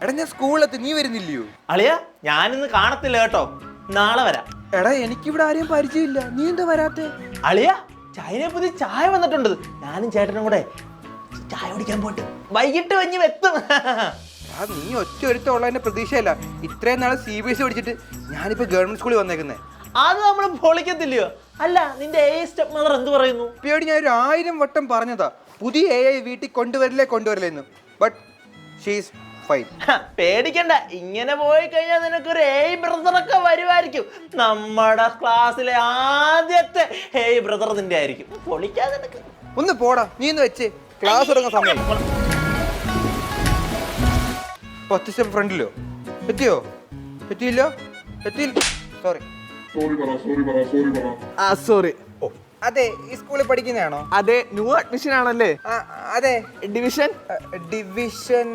എടാ ഞാൻ സ്കൂളിലെത്തി, നീ വരുന്നില്ലയോ? അളിയ ഞാനിന്ന് കാണത്തില്ല കേട്ടോ, നാളെ വരാം. എടാ എനിക്കിവിടെ ആരെയും പരിചയമില്ല, നീ എന്താ വരാത്തെ? അളിയ ചൈന പുതിയ ചായ വന്നിട്ടുണ്ട്, ഞാനും ചേട്ടനും കൂടെ ചായ കുടിക്കാൻ പോയിട്ട് വൈകിട്ട് വഞ്ഞ് എത്തും. നീ ഒറ്റ ഒരുത്തുള്ളതിന്റെ പ്രതീക്ഷയല്ല. ഇത്രയും നാളെ CBSE പഠിച്ചിട്ട് ഞാനിപ്പോ ഗവൺമെന്റ് സ്കൂളിൽ വന്നേക്കുന്നേ. അത് നമ്മൾ പൊളിക്കത്തില്ലയോ? അല്ല നിന്റെ സ്റ്റെപ്പ് മദർ എന്ത് പറയുന്നു? പിയോട് ഞാൻ ഒരു 1000 വട്ടം പറഞ്ഞതാ പുതിയ AI വീട്ടിൽ കൊണ്ടുവരില്ലെന്ന്. But she's fine. പേടിക്കണ്ട, ഇങ്ങനെ പോയി കഴിഞ്ഞാൽ നിനക്കൊരു ബ്രദറൊക്കെ വരുമായിരിക്കും. നമ്മുടെ ക്ലാസ്സിലെ ആദ്യത്തെ ബ്രദർ നിന്റെ ആയിരിക്കും. പൊളിക്കാതെ നിനക്ക്. ഒന്ന് പോടാ, നീ ഒന്ന് വെച്ച് ക്ലാസ് തുടങ്ങുന്ന സമയം. 10 സ്റ്റെപ്പ് ഫ്രണ്ടിലോ? എത്തിയോ? എത്തിയില്ലോ? എത്തിയില്ല. സോറി. സോറി. അതെ, ഈ സ്കൂളിൽ പഠിക്കുന്നതാണോ? അതെ, ന്യൂ അഡ്മിഷൻ ആണല്ലേ? അതെ. Division division